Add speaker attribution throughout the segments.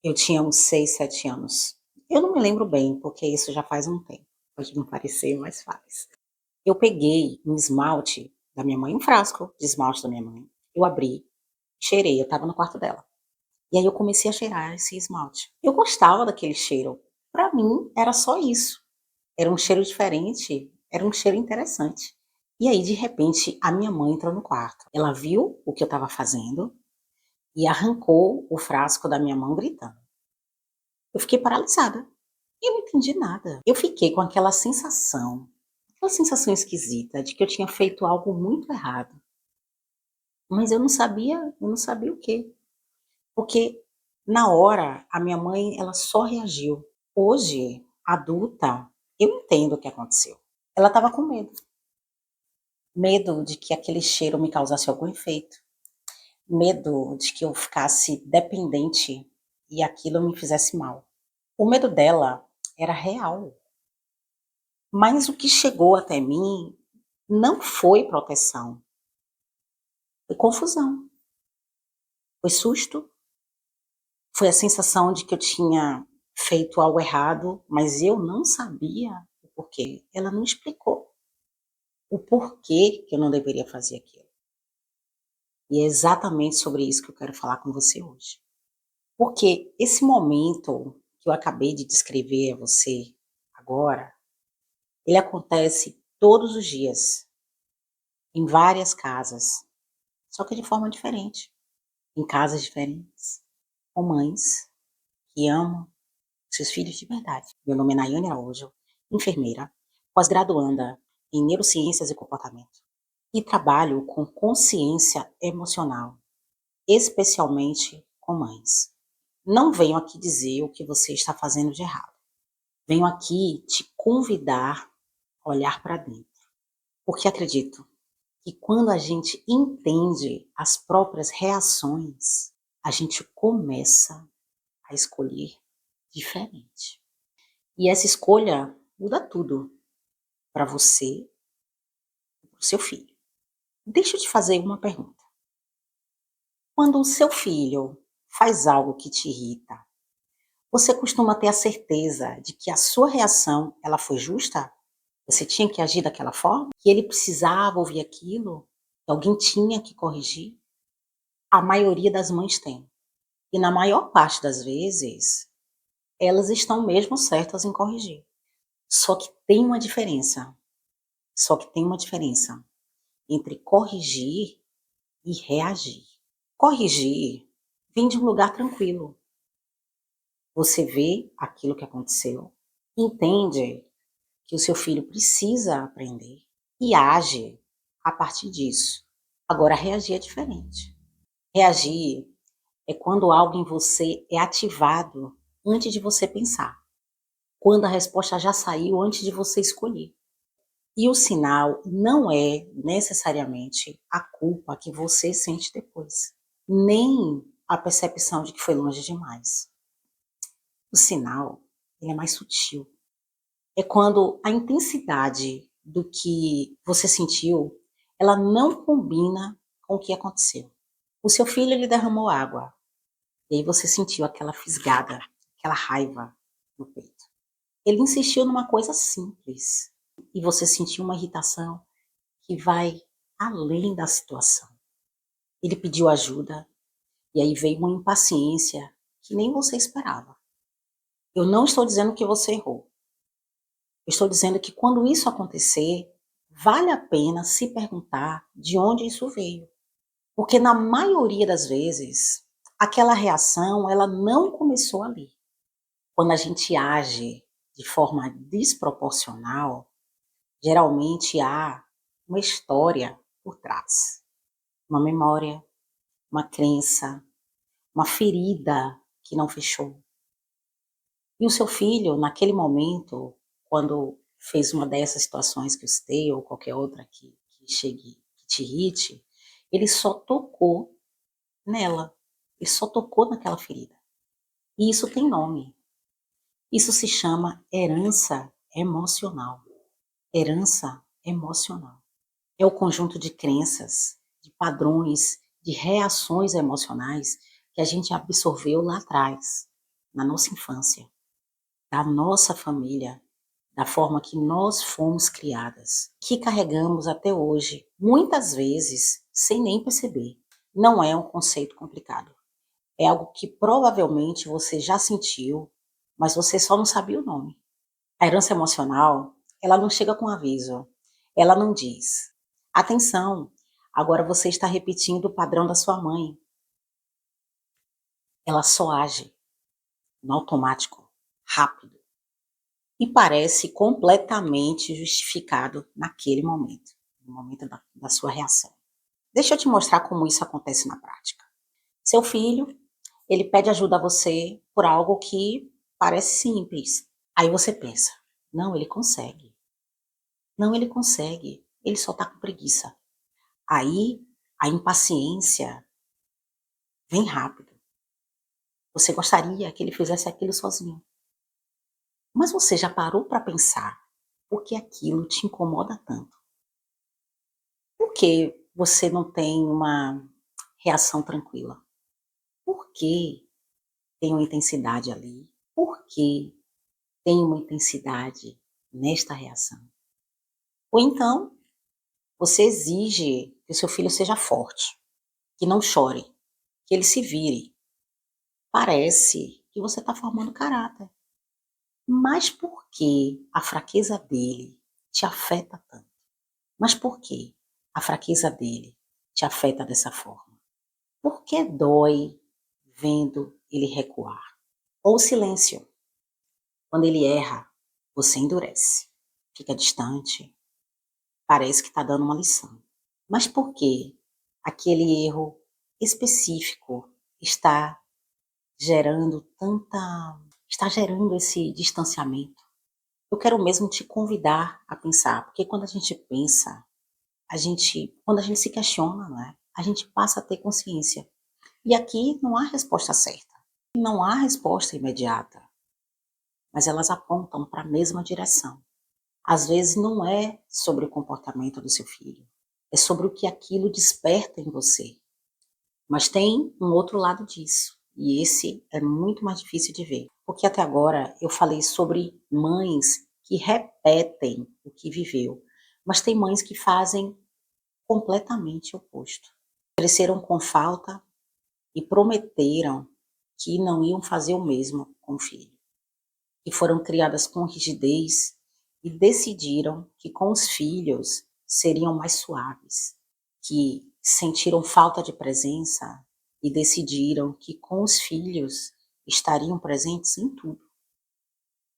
Speaker 1: Eu tinha uns 6, 7 anos. Eu não me lembro bem, porque isso já faz um tempo. Pode não parecer, mas faz. Eu peguei um esmalte da minha mãe, um frasco de esmalte da minha mãe. Eu abri, cheirei, eu estava no quarto dela. E aí eu comecei a cheirar esse esmalte. Eu gostava daquele cheiro. Pra mim era só isso. Era um cheiro diferente, era um cheiro interessante. E aí, de repente, a minha mãe entrou no quarto. Ela viu o que eu estava fazendo e arrancou o frasco da minha mão gritando. Eu fiquei paralisada. E eu não entendi nada. Eu fiquei com aquela sensação esquisita de que eu tinha feito algo muito errado, mas eu não sabia o quê. Porque na hora a minha mãe, ela só reagiu. Hoje, adulta, eu entendo o que aconteceu. Ela estava com medo. Medo de que aquele cheiro me causasse algum efeito. Medo de que eu ficasse dependente e aquilo me fizesse mal. O medo dela era real. Mas o que chegou até mim não foi proteção, foi confusão, foi susto, foi a sensação de que eu tinha feito algo errado, mas eu não sabia o porquê. Ela não explicou o porquê que eu não deveria fazer aquilo. E é exatamente sobre isso que eu quero falar com você hoje. Porque esse momento que eu acabei de descrever a você agora, ele acontece todos os dias, em várias casas, só que de forma diferente, em casas diferentes, com mães que amam seus filhos de verdade. Meu nome é Nayane Araújo, enfermeira, pós-graduanda em neurociências e comportamento, e trabalho com consciência emocional, especialmente com mães. Não venho aqui dizer o que você está fazendo de errado. Venho aqui te convidar a olhar para dentro, porque acredito que quando a gente entende as próprias reações, a gente começa a escolher diferente. E essa escolha muda tudo para você e para o seu filho. Deixa eu te fazer uma pergunta. Quando o seu filho faz algo que te irrita, você costuma ter a certeza de que a sua reação ela foi justa? Você tinha que agir daquela forma? Que ele precisava ouvir aquilo? Que alguém tinha que corrigir? A maioria das mães tem. E na maior parte das vezes, elas estão mesmo certas em corrigir. Só que tem uma diferença. Só que tem uma diferença entre corrigir e reagir. Corrigir vem de um lugar tranquilo. Você vê aquilo que aconteceu, entende que o seu filho precisa aprender e age a partir disso. Agora, reagir é diferente. Reagir é quando algo em você é ativado antes de você pensar, quando a resposta já saiu antes de você escolher. E o sinal não é necessariamente a culpa que você sente depois, nem a percepção de que foi longe demais. O sinal, ele é mais sutil. É quando a intensidade do que você sentiu, ela não combina com o que aconteceu. O seu filho, ele derramou água, e aí você sentiu aquela fisgada, aquela raiva no peito. Ele insistiu numa coisa simples, e você sentiu uma irritação que vai além da situação. Ele pediu ajuda, e aí veio uma impaciência que nem você esperava. Eu não estou dizendo que você errou. Eu estou dizendo que quando isso acontecer, vale a pena se perguntar de onde isso veio. Porque na maioria das vezes, aquela reação, ela não começou ali. Quando a gente age de forma desproporcional, geralmente há uma história por trás. Uma memória, uma crença, uma ferida que não fechou. E o seu filho, naquele momento, quando fez uma dessas situações que eu citei, ou qualquer outra que chegue, que te irrite, ele só tocou nela, ele só tocou naquela ferida. E isso tem nome. Isso se chama herança emocional. Herança emocional. É o conjunto de crenças, de padrões, de reações emocionais que a gente absorveu lá atrás. na nossa infância, da nossa família, da forma que nós fomos criadas, que carregamos até hoje, muitas vezes sem nem perceber. Não é um conceito complicado. É algo que provavelmente você já sentiu, mas você só não sabia o nome. A herança emocional, ela não chega com aviso. Ela não diz: atenção, agora você está repetindo o padrão da sua mãe. Ela só age no automático, rápido, e parece completamente justificado naquele momento, no momento da sua reação. Deixa eu te mostrar como isso acontece na prática. Seu filho, ele pede ajuda a você por algo que parece simples. Aí você pensa: não, ele consegue. Não, ele consegue. Ele só está com preguiça. Aí a impaciência vem rápido. Você gostaria que ele fizesse aquilo sozinho. Mas você já parou para pensar por que aquilo te incomoda tanto? Por que você não tem uma reação tranquila? Por que tem uma intensidade ali? Por que tem uma intensidade nesta reação? Ou então, você exige que o seu filho seja forte, que não chore, que ele se vire. Parece que você está formando caráter. Mas por que a fraqueza dele te afeta tanto? Mas por que a fraqueza dele te afeta dessa forma? Por que dói vendo ele recuar? Ou o silêncio. Quando ele erra, você endurece, fica distante, parece que está dando uma lição. Mas por que aquele erro específico está gerando está gerando esse distanciamento? Eu quero mesmo te convidar a pensar, porque quando a gente pensa, quando a gente se questiona, não é? A gente passa a ter consciência. E aqui não há resposta certa, não há resposta imediata, mas elas apontam para a mesma direção. Às vezes não é sobre o comportamento do seu filho, é sobre o que aquilo desperta em você. Mas tem um outro lado disso, e esse é muito mais difícil de ver, porque até agora eu falei sobre mães que repetem o que viveu, mas tem mães que fazem completamente o oposto. Cresceram com falta e prometeram que não iam fazer o mesmo com o filho. E foram criadas com rigidez e decidiram que com os filhos seriam mais suaves, que sentiram falta de presença e decidiram que com os filhos estariam presentes em tudo.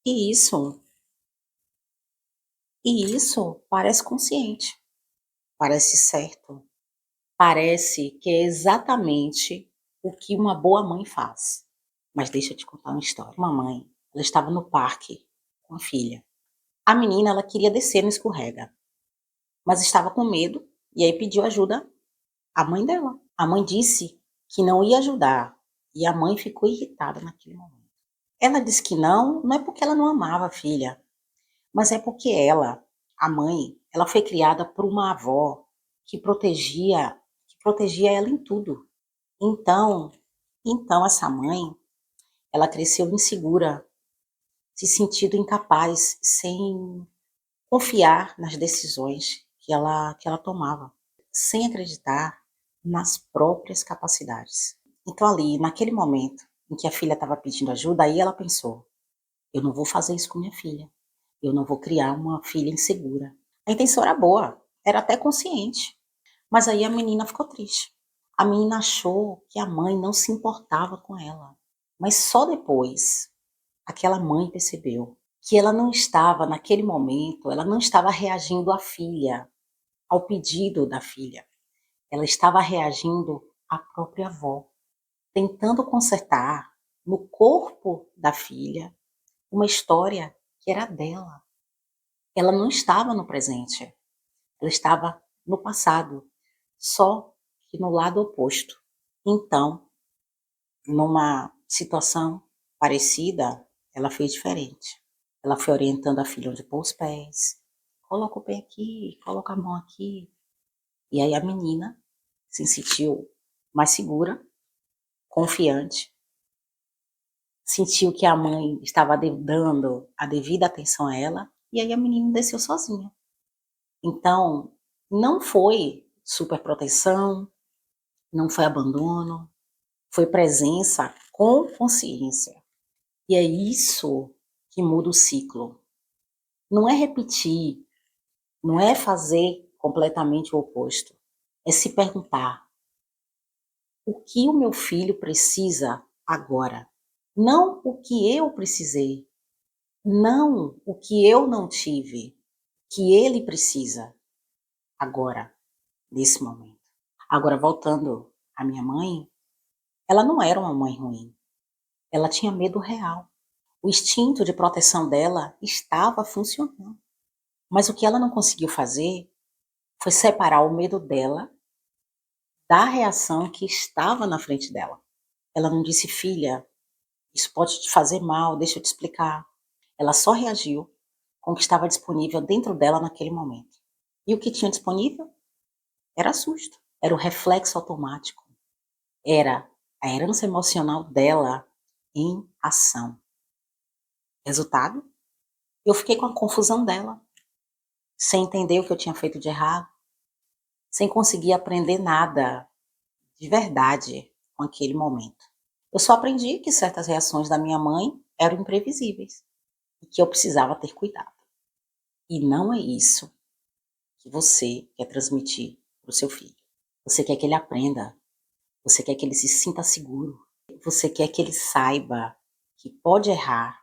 Speaker 1: E isso, e isso parece consciente, parece certo, parece que é exatamente o que uma boa mãe faz. Mas deixa eu te contar uma história. Uma mãe, ela estava no parque com a filha. A menina, ela queria descer no escorrega, mas estava com medo e aí pediu ajuda à mãe dela. A mãe disse que não ia ajudar e a mãe ficou irritada naquele momento. Ela disse que não, não é porque ela não amava a filha, mas é porque ela, a mãe, ela foi criada por uma avó que protegia ela em tudo. Então, então essa mãe, ela cresceu insegura, se sentindo incapaz, sem confiar nas decisões que ela tomava, sem acreditar nas próprias capacidades. Então ali, naquele momento em que a filha estava pedindo ajuda, aí ela pensou: eu não vou fazer isso com minha filha, eu não vou criar uma filha insegura. A intenção era boa, era até consciente, mas aí a menina ficou triste. A menina achou que a mãe não se importava com ela, mas só depois aquela mãe percebeu que ela não estava, naquele momento, ela não estava reagindo à filha, ao pedido da filha. Ela estava reagindo à própria avó, tentando consertar no corpo da filha uma história que era dela. Ela não estava no presente, ela estava no passado, só que no lado oposto. Então, numa situação parecida, ela fez diferente. Ela foi orientando a filha onde pôr os pés. Coloca o pé aqui, coloca a mão aqui. E aí a menina se sentiu mais segura, confiante, sentiu que a mãe estava dando a devida atenção a ela, e aí a menina desceu sozinha. Então, não foi superproteção, não foi abandono, foi presença com consciência. E é isso que muda o ciclo. Não é repetir, não é fazer completamente o oposto. É se perguntar: o que o meu filho precisa agora? Não o que eu precisei, não o que eu não tive, que ele precisa agora, nesse momento. Agora, voltando à minha mãe, ela não era uma mãe ruim, ela tinha medo real. O instinto de proteção dela estava funcionando. Mas o que ela não conseguiu fazer foi separar o medo dela da reação que estava na frente dela. Ela não disse: "Filha, isso pode te fazer mal, deixa eu te explicar". Ela só reagiu com o que estava disponível dentro dela naquele momento. E o que tinha disponível era susto, era o reflexo automático, era a herança emocional dela em ação. Resultado? Eu fiquei com a confusão dela, sem entender o que eu tinha feito de errado, sem conseguir aprender nada de verdade com aquele momento. Eu só aprendi que certas reações da minha mãe eram imprevisíveis e que eu precisava ter cuidado. E não é isso que você quer transmitir para o seu filho. Você quer que ele aprenda, você quer que ele se sinta seguro, você quer que ele saiba que pode errar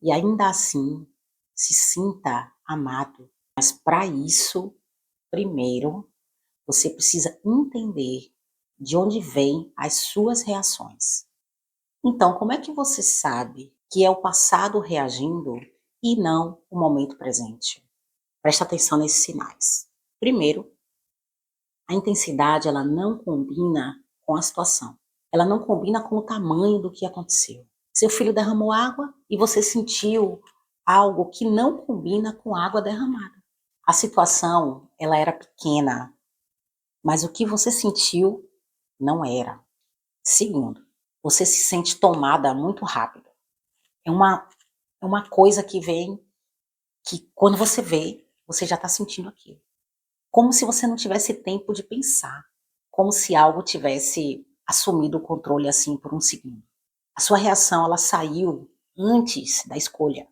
Speaker 1: e ainda assim se sinta amado. Mas para isso, primeiro, você precisa entender de onde vêm as suas reações. Então, como é que você sabe que é o passado reagindo e não o momento presente? Presta atenção nesses sinais. Primeiro, a intensidade ela não combina com a situação. Ela não combina com o tamanho do que aconteceu. Seu filho derramou água e você sentiu algo que não combina com a água derramada. A situação, ela era pequena, mas o que você sentiu não era. Segundo, você se sente tomada muito rápido. É uma, é uma coisa que vem, que quando você vê, você já está sentindo aquilo. Como se você não tivesse tempo de pensar. Como se algo tivesse assumido o controle assim por um segundo. A sua reação, ela saiu antes da escolha.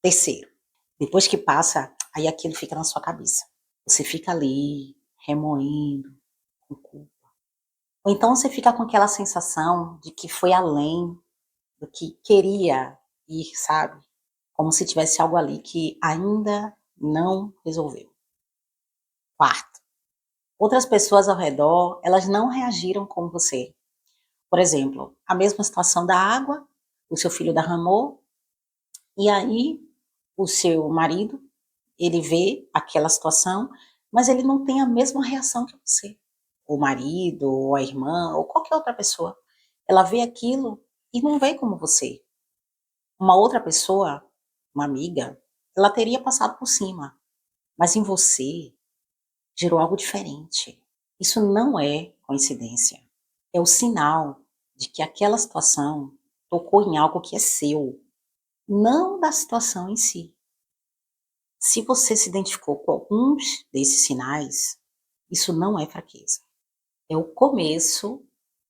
Speaker 1: Terceiro, depois que passa, aí aquilo fica na sua cabeça. Você fica ali, remoendo, com culpa. Ou então você fica com aquela sensação de que foi além do que queria ir, sabe? Como se tivesse algo ali que ainda não resolveu. Quarto, outras pessoas ao redor, elas não reagiram como você. Por exemplo, a mesma situação da água, o seu filho derramou, e aí o seu marido, ele vê aquela situação, mas ele não tem a mesma reação que você. O marido, ou a irmã, ou qualquer outra pessoa. Ela vê aquilo e não vê como você. Uma outra pessoa, uma amiga, ela teria passado por cima, mas em você gerou algo diferente. Isso não é coincidência. É o sinal de que aquela situação tocou em algo que é seu, não da situação em si. Se você se identificou com alguns desses sinais, isso não é fraqueza. É o começo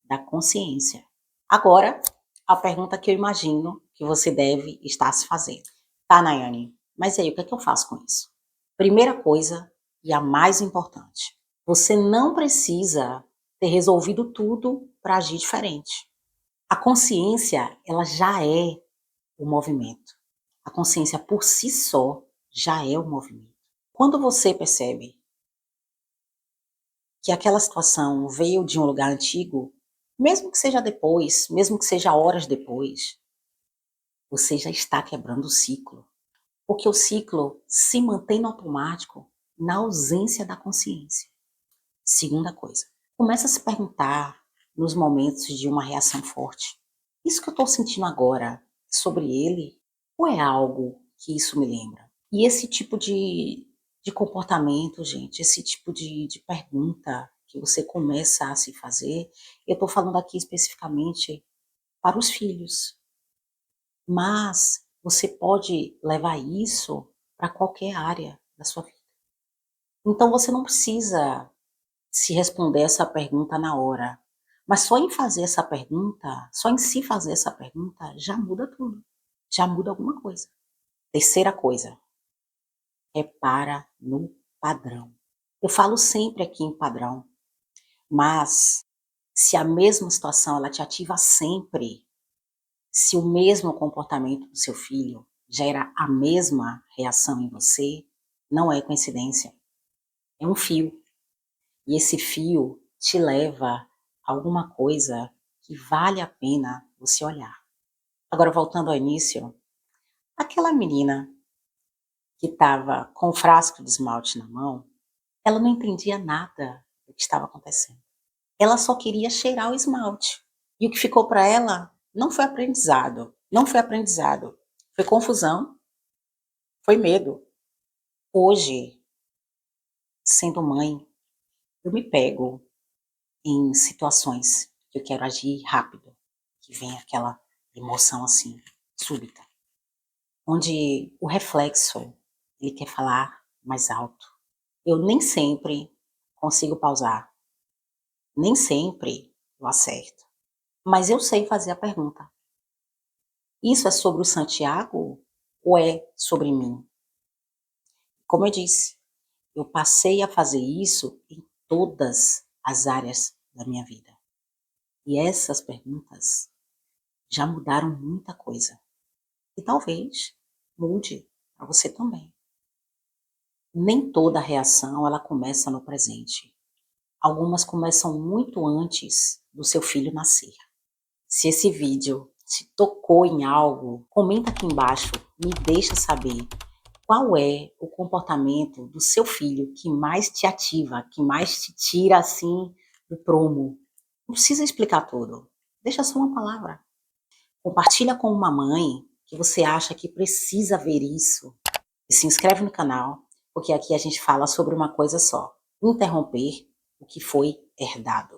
Speaker 1: da consciência. Agora, a pergunta que eu imagino que você deve estar se fazendo. Tá, Nayane, mas aí o que é que eu faço com isso? Primeira coisa, e a mais importante, você não precisa ter resolvido tudo para agir diferente. A consciência, ela já é o movimento. A consciência por si só já é o movimento. Quando você percebe que aquela situação veio de um lugar antigo, mesmo que seja depois, mesmo que seja horas depois, você já está quebrando o ciclo. Porque o ciclo se mantém no automático na ausência da consciência. Segunda coisa, começa a se perguntar nos momentos de uma reação forte: isso que eu estou sentindo agora é sobre ele ou é algo que isso me lembra? E esse tipo de comportamento, gente, esse tipo de pergunta que você começa a se fazer, eu estou falando aqui especificamente para os filhos. mas você pode levar isso para qualquer área da sua vida. Então você não precisa se responder essa pergunta na hora, mas só em fazer essa pergunta, só em se fazer essa pergunta, já muda tudo, já muda alguma coisa. Terceira coisa, repara no padrão. Eu falo sempre aqui em padrão, mas se a mesma situação ela te ativa sempre, se o mesmo comportamento do seu filho gera a mesma reação em você, não é coincidência, é um fio. E esse fio te leva a alguma coisa que vale a pena você olhar. Agora voltando ao início, aquela menina que estava com o frasco de esmalte na mão, ela não entendia nada do que estava acontecendo. Ela só queria cheirar o esmalte. E o que ficou para ela não foi aprendizado, não foi aprendizado, foi confusão, foi medo. Hoje, sendo mãe, eu me pego em situações que eu quero agir rápido, que vem aquela emoção assim, súbita, onde o reflexo, ele quer falar mais alto. Eu nem sempre consigo pausar, nem sempre eu acerto, mas eu sei fazer a pergunta: isso é sobre o Santiago ou é sobre mim? Como eu disse, eu passei a fazer isso em todas as áreas da minha vida. E essas perguntas já mudaram muita coisa. E talvez mude para você também. Nem toda reação ela começa no presente. Algumas começam muito antes do seu filho nascer. Se esse vídeo te tocou em algo, comenta aqui embaixo, me deixa saber qual é o comportamento do seu filho que mais te ativa, que mais te tira assim do prumo. Não precisa explicar tudo, deixa só uma palavra. Compartilha com uma mãe que você acha que precisa ver isso. E se inscreve no canal, porque aqui a gente fala sobre uma coisa só: interromper o que foi herdado.